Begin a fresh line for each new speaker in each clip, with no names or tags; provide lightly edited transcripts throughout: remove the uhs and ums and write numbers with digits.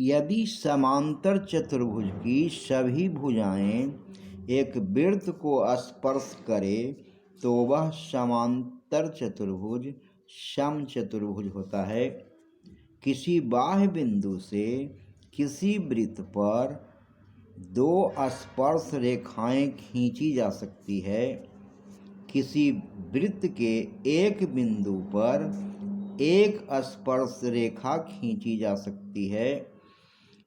यदि समांतर चतुर्भुज की सभी भुजाएं एक वृत्त को स्पर्श करें तो वह समांतर चतुर्भुज समचतुर्भुज होता है। किसी बाह्य बिंदु से किसी वृत्त पर दो स्पर्श रेखाएं खींची जा सकती है। किसी वृत्त के एक बिंदु पर एक स्पर्श रेखा खींची जा सकती है।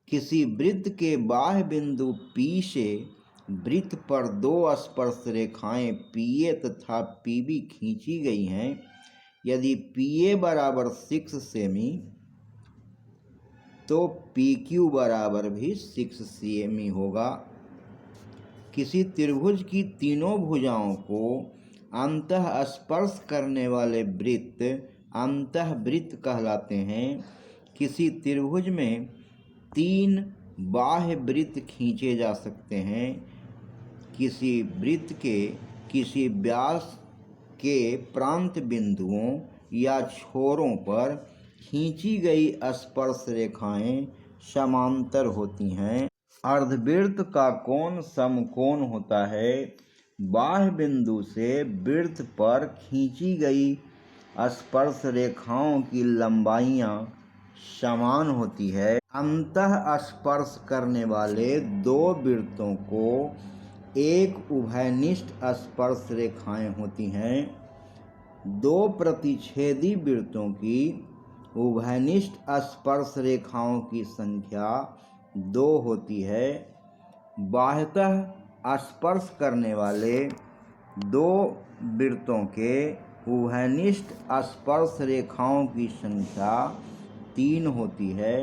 किसी वृत्त के बाह्य बिंदु P से वृत्त पर दो स्पर्श रेखाएं PA तथा PB खींची गई हैं। यदि PA बराबर 6 सेमी तो PQ बराबर भी 6 सेमी होगा। किसी त्रिभुज की तीनों भुजाओं को अंतः स्पर्श करने वाले वृत्त अंतःवृत्त कहलाते हैं। किसी त्रिभुज में 3 बाह्य वृत्त खींचे जा सकते हैं। किसी वृत्त के किसी व्यास के प्रांत बिंदुओं या छोरों पर खींची गई स्पर्श रेखाएं समांतर होती हैं। अर्धवृत्त का कोण समकोण होता है। बाह्य बिंदु से वृत्त पर खींची गई स्पर्श रेखाओं की लंबाइयां समान होती है। अंतः स्पर्श करने वाले दो वृत्तों को एक उभयनिष्ठ स्पर्श रेखाएं होती हैं। दो प्रतिच्छेदी वृत्तों की उभयनिष्ठ स्पर्श रेखाओं की संख्या 2 होती है। बाह्यतः स्पर्श करने वाले दो वृत्तों के उभयनिष्ठ स्पर्श रेखाओं की संख्या 3 होती है।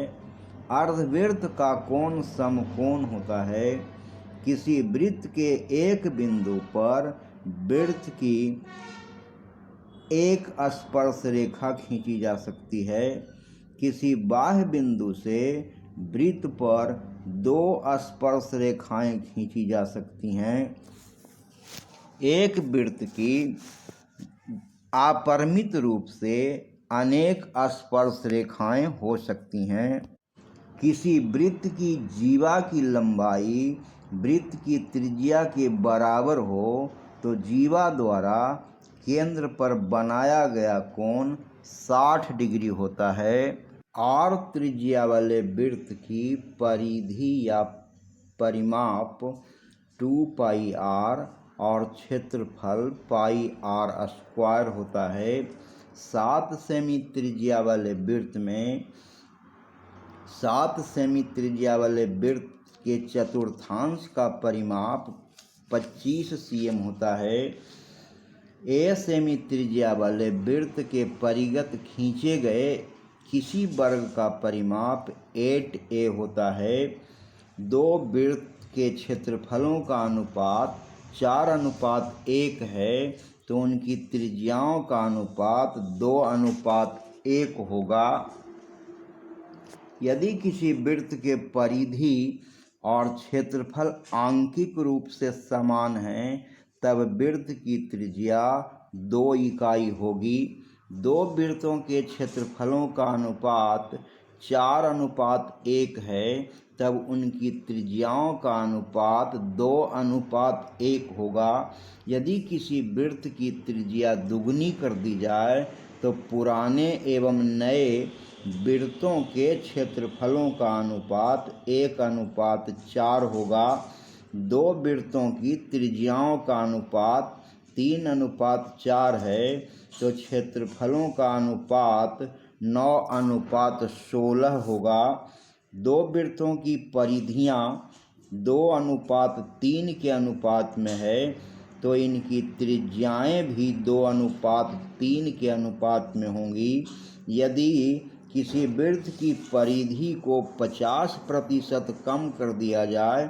अर्धवृत्त का कोण समकोण होता है। किसी वृत्त के एक बिंदु पर वृत्त की एक स्पर्श रेखा खींची जा सकती है। किसी बाह्य बिंदु से वृत्त पर दो स्पर्श रेखाएं खींची जा सकती हैं। एक वृत्त की अपरिमित रूप से अनेक स्पर्श रेखाएं हो सकती हैं। किसी वृत्त की जीवा की लंबाई वृत्त की त्रिज्या के बराबर हो तो जीवा द्वारा केंद्र पर बनाया गया कोण 60 डिग्री होता है। और त्रिज्या वाले वृत्त की परिधि या परिमाप 2πr और क्षेत्रफल πr² होता है। 7 सेमी त्रिज्या वाले वृत्त में 7 सेमी त्रिज्या वाले वृत्त के चतुर्थांश का परिमाप 25 cm होता है। ए सेमी त्रिज्या वाले वृत्त के परिगत खींचे गए किसी वर्ग का परिमाप 8a होता है। दो वृत्त के क्षेत्रफलों का अनुपात 4:1 है तो उनकी त्रिज्याओं का अनुपात 2:1 होगा। यदि किसी वृत्त के परिधि और क्षेत्रफल आंशिक रूप से समान हैं तब वृत्त की त्रिज्या 2 इकाई होगी। दो वृत्तों के क्षेत्रफलों का अनुपात 4:1 है तब उनकी त्रिज्याओं का अनुपात 2:1 होगा। यदि किसी वृत्त की त्रिज्या दुगनी कर दी जाए तो पुराने एवं नए वृत्तों के क्षेत्रफलों का अनुपात 1:4 होगा। दो वृत्तों की त्रिज्याओं का अनुपात 3:4 है तो क्षेत्रफलों का अनुपात 9:16 होगा। दो वृत्तों की परिधियां 2:3 के अनुपात में है तो इनकी त्रिज्याएं भी 2:3 के अनुपात में होंगी। यदि किसी वृत्त की परिधि को 50% कम कर दिया जाए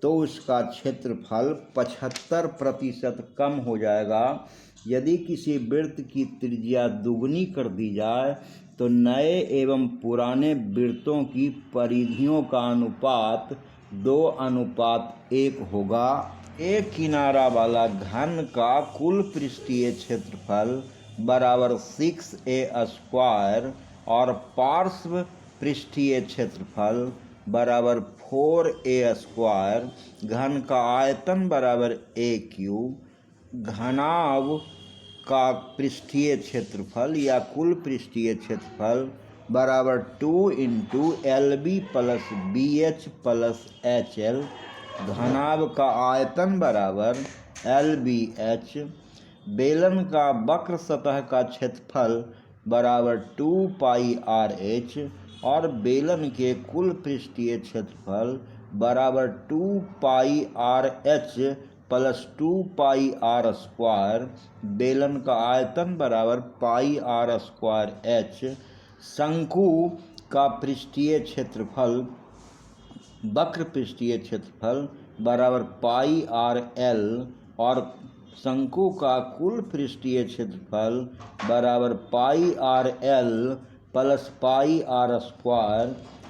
तो उसका क्षेत्रफल 75% कम हो जाएगा। यदि किसी वृत्त की त्रिज्या दुगनी कर दी जाए तो नए एवं पुराने वृत्तों की परिधियों का अनुपात 2:1 होगा। एक किनारा वाला घन का कुल पृष्ठीय क्षेत्रफल बराबर 6a² और पार्श्व पृष्ठीय क्षेत्रफल बराबर 4a², घन का आयतन बराबर a³ घनाभ का पृष्ठीय क्षेत्रफल या कुल पृष्ठीय क्षेत्रफल बराबर 2 × LB + BH + HL, घनाभ का आयतन बराबर LBH, बेलन का वक्र सतह का क्षेत्रफल बराबर 2πRH और बेलन के कुल पृष्ठीय क्षेत्रफल बराबर 2πRH + 2πr², बेलन का आयतन बराबर πr²H, शंकु का पृष्ठीय क्षेत्रफल वक्र पृष्ठीय क्षेत्रफल बराबर πRL और शंकु का कुल पृष्ठीय क्षेत्रफल बराबर πRL + πr²,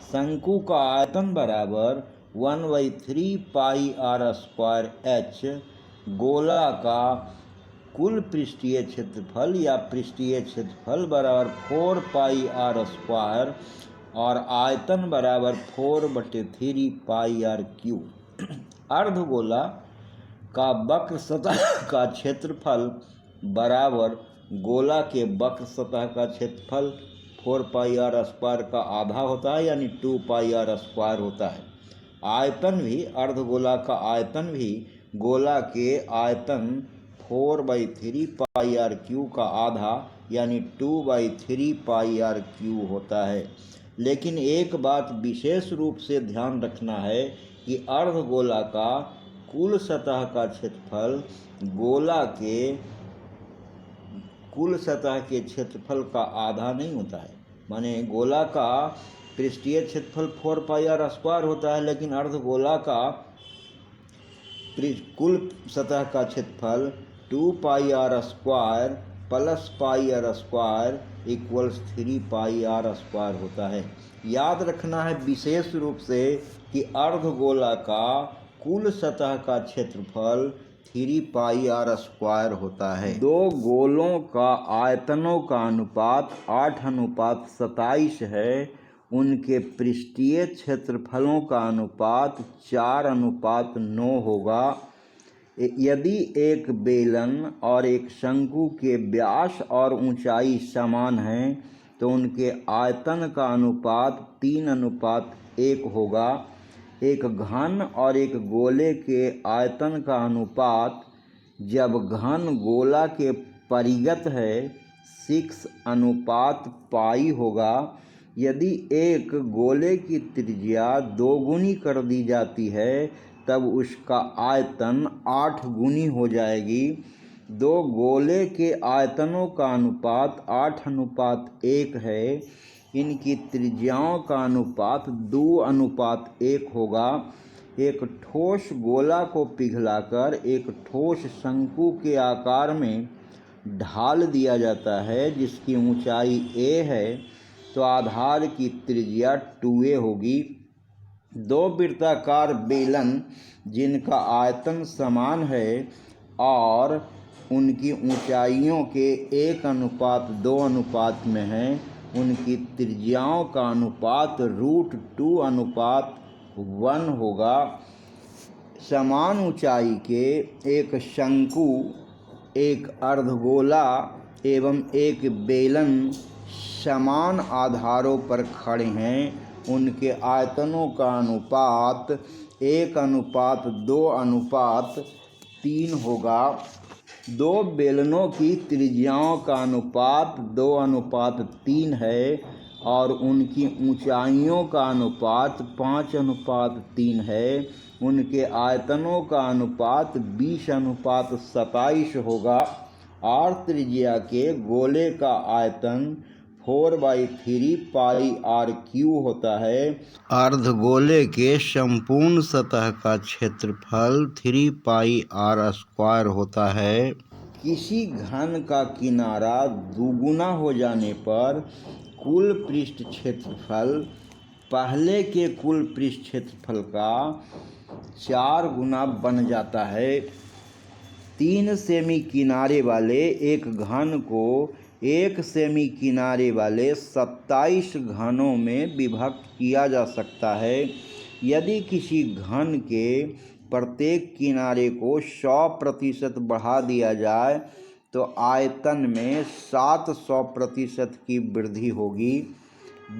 शंकु का आयतन बराबर 1/3πr²H, गोला का कुल पृष्ठीय क्षेत्रफल या पृष्ठीय क्षेत्रफल बराबर 4πr² और आयतन बराबर 4/3πr³। अर्धगोला का वक्र सतह का क्षेत्रफल बराबर गोला के वक्र सतह का क्षेत्रफल 4πr² का आधा होता है, यानी 2πr² होता है। आयतन भी अर्धगोला का आयतन भी गोला के आयतन 4/3πr³ का आधा यानी 2/3πr³ होता है। लेकिन एक बात विशेष रूप से ध्यान रखना है कि अर्धगोला का कुल सतह का क्षेत्रफल गोला के कुल सतह के क्षेत्रफल का आधा नहीं होता है। माने गोला का पृष्ठीय क्षेत्रफल 4πr² होता है, लेकिन अर्धगोला का कुल सतह का क्षेत्रफल 2πr² + πr² = 3πr² होता है। याद रखना है विशेष रूप से कि अर्धगोला का कुल सतह का क्षेत्रफल 3πr² होता है। दो गोलों का आयतनों का अनुपात 8:27 है। उनके पृष्ठीय क्षेत्रफलों का अनुपात 4:9 होगा। यदि एक बेलन और एक शंकु के व्यास और ऊंचाई समान हैं तो उनके आयतन का अनुपात 3:1 होगा। एक घन और एक गोले के आयतन का अनुपात जब घन गोला के परिगत है 6:π होगा। यदि एक गोले की त्रिज्या 2 गुनी कर दी जाती है तब उसका आयतन 8 गुनी हो जाएगी। दो गोले के आयतनों का अनुपात 8:1 है। इनकी त्रिज्याओं का अनुपात 2:1 होगा। एक ठोस गोला को पिघलाकर एक ठोस शंकु के आकार में ढाल दिया जाता है जिसकी ऊंचाई a है तो आधार की त्रिज्या 2a होगी। दो वृत्ताकार बेलन जिनका आयतन समान है और उनकी ऊंचाइयों के 1:2 अनुपात में है, उनकी त्रिज्याओं का अनुपात √2:1 होगा। समान ऊंचाई के एक शंकु, एक अर्धगोला एवं एक बेलन समान आधारों पर खड़े हैं। उनके आयतनों का अनुपात 1:2:3 होगा। दो बेलनों की त्रिज्याओं का अनुपात 2:3 है और उनकी ऊंचाइयों का अनुपात 5:3 है। उनके आयतनों का अनुपात 20:27 होगा और त्रिज्या के गोले का आयतन 4/3πr³ होता है। अर्धगोले के संपूर्ण सतह का क्षेत्रफल 3πr² होता है। किसी घन का किनारा दुगुना हो जाने पर कुल पृष्ठ क्षेत्रफल पहले के कुल पृष्ठ क्षेत्रफल का 4 गुना बन जाता है। 3 सेमी किनारे वाले एक घन को 1 सेमी किनारे वाले 27 घनों में विभक्त किया जा सकता है। यदि किसी घन के प्रत्येक किनारे को 100% बढ़ा दिया जाए तो आयतन में 700% की वृद्धि होगी।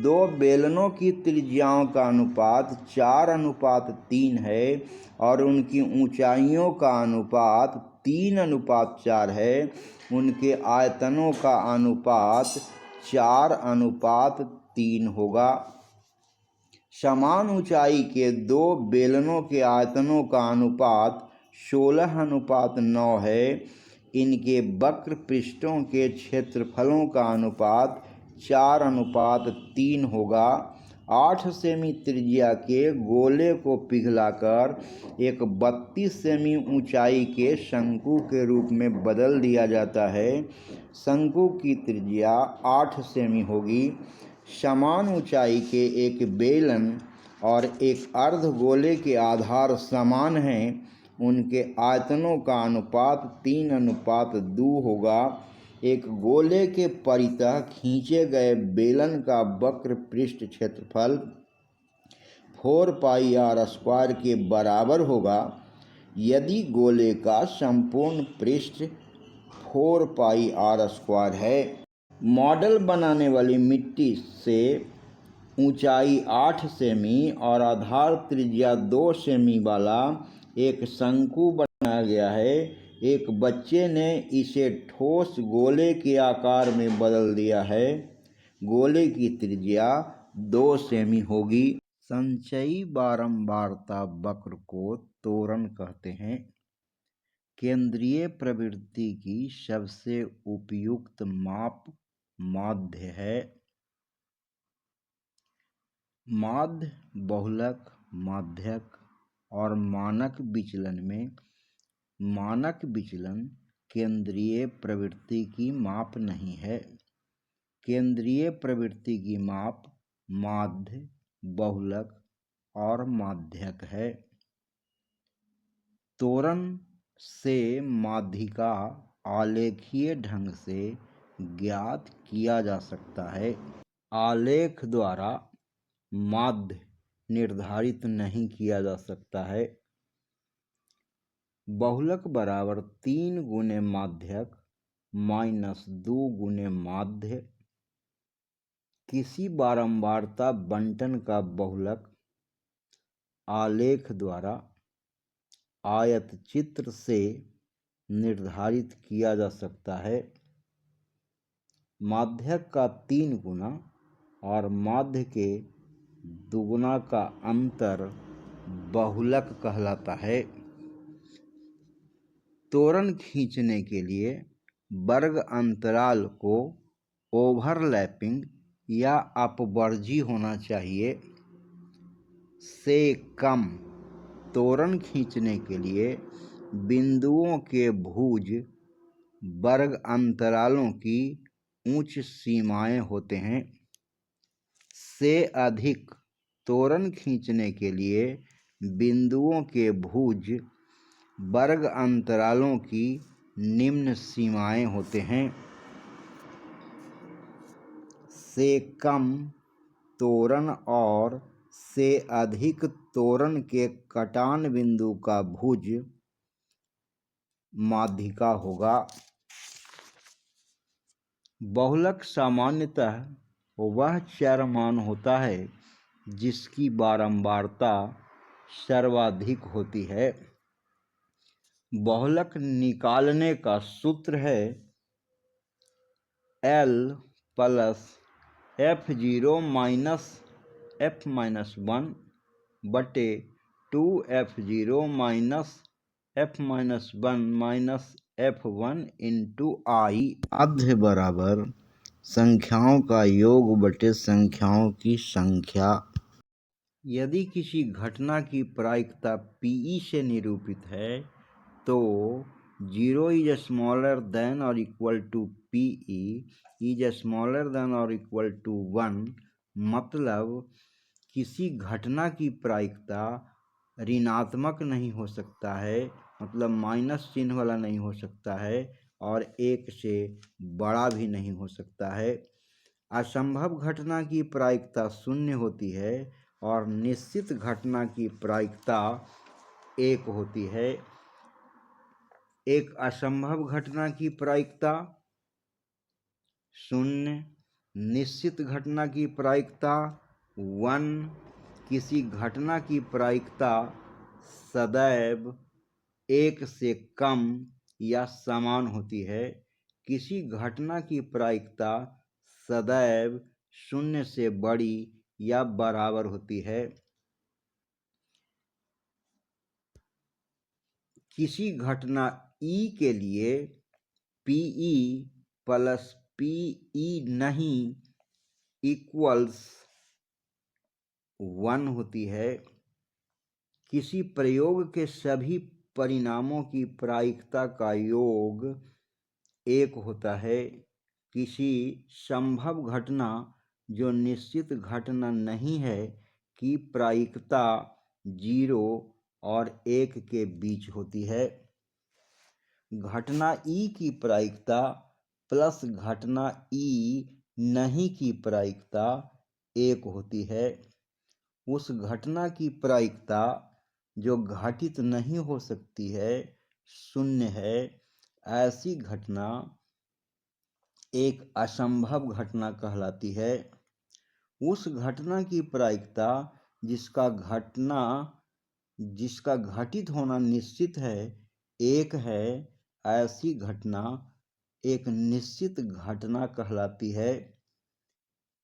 2 बेलनों की त्रिज्याओं का अनुपात 4:3 है और उनकी ऊंचाइयों का अनुपात 3:4 है। उनके आयतनों का अनुपात 4:3 होगा। समान ऊंचाई के 2 बेलनों के आयतनों का अनुपात 16:9 है। इनके वक्र पृष्ठों के क्षेत्रफलों का अनुपात 4:3 होगा। 8 सेमी त्रिज्या के गोले को पिघलाकर एक 32 सेमी ऊंचाई के शंकु के रूप में बदल दिया जाता है। शंकु की त्रिज्या 8 सेमी होगी। समान ऊंचाई के एक बेलन और एक अर्धगोले के आधार समान हैं। उनके आयतनों का अनुपात 3:2 होगा। एक गोले के परितः खींचे गए बेलन का वक्र पृष्ठ क्षेत्रफल 4πr² के बराबर होगा। यदि गोले का संपूर्ण पृष्ठ 4πr² है। मॉडल बनाने वाली मिट्टी से ऊंचाई 8 सेमी और आधार त्रिज्या 2 सेमी वाला एक शंकु बनाया गया है। एक बच्चे ने इसे ठोस गोले के आकार में बदल दिया है। गोले की त्रिज्या 2 सेमी होगी। संचयी बारंबारता वक्र को त्वरण कहते हैं। केंद्रीय प्रवृत्ति की सबसे उपयुक्त माप माध्य है। माध्य, बहुलक, माध्यक और मानक विचलन में मानक विचलन केंद्रीय प्रवृत्ति की माप नहीं है। केंद्रीय प्रवृत्ति की माप माध्य, बहुलक और माध्यक है। त्वरण से माध्यिका आलेखीय ढंग से ज्ञात किया जा सकता है। आलेख द्वारा माध्य निर्धारित नहीं किया जा सकता है। बहुलक बराबर 3 गुने माध्यक माइनस 2 गुने माध्य। किसी बारंबारता बंटन का बहुलक आलेख द्वारा आयत चित्र से निर्धारित किया जा सकता है। माध्यक का 3 गुना और माध्य के दुगुना का अंतर बहुलक कहलाता है। त्वरण खींचने के लिए वर्ग अंतराल को ओवरलैपिंग या अपवर्जी होना चाहिए। से कम त्वरण खींचने के लिए बिंदुओं के भुज वर्ग अंतरालों की उच्च सीमाएं होते हैं। से अधिक त्वरण खींचने के लिए बिंदुओं के भुज वर्ग अंतरालों की निम्न सीमाएं होते हैं। से कम त्वरण और से अधिक त्वरण के कटान बिंदु का भुज माध्यिका होगा। बहुलक सामान्यतः वह चरमान होता है जिसकी बारंबारता सर्वाधिक होती है। बहुलक निकालने का सूत्र है L plus F0 minus F-1 बटे 2F0 minus F-1 minus F1 into I माध्य बराबर संख्याओं का योग बटे संख्याओं की संख्या। यदि किसी घटना की प्रायिकता Pe से निरूपित है तो 0 is smaller than or equal to Pe is smaller than or equal to 1। मतलब किसी घटना की प्रायिकता ऋणात्मक नहीं हो सकता है, मतलब माइनस चिन्ह वाला नहीं हो सकता है, और एक से बड़ा भी नहीं हो सकता है। असंभव घटना की प्रायिकता शून्य होती है और निश्चित घटना की प्रायिकता एक होती है। एक असंभव घटना की प्रायिकता शून्य, निश्चित घटना की प्रायिकता 1, किसी घटना की प्रायिकता सदैव एक से कम या समान होती है। किसी घटना की प्रायिकता सदैव शून्य से बड़ी या बराबर होती है। किसी घटना E के लिए PE प्लस PE नहीं इक्वल्स 1 होती है। किसी प्रयोग के सभी परिणामों की प्रायिकता का योग 1 होता है। किसी संभव घटना जो निश्चित घटना नहीं है की प्रायिकता 0 और 1 के बीच होती है। घटना E की प्रायिकता प्लस घटना E नहीं की प्रायिकता 1 होती है। उस घटना की प्रायिकता जो घटित नहीं हो सकती है शून्य है। ऐसी घटना एक असंभव घटना कहलाती है। उस घटना की प्रायिकता जिसका घटित होना निश्चित है 1 है। ऐसी घटना एक निश्चित घटना कहलाती है।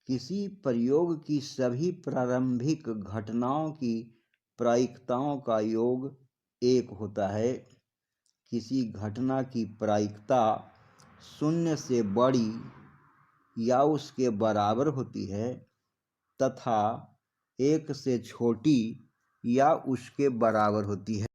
किसी प्रयोग की सभी प्रारंभिक घटनाओं की प्रायिकताओं का योग 1 होता है। किसी घटना की प्रायिकता शून्य से बड़ी या उसके बराबर होती है तथा 1 से छोटी या उसके बराबर होती है।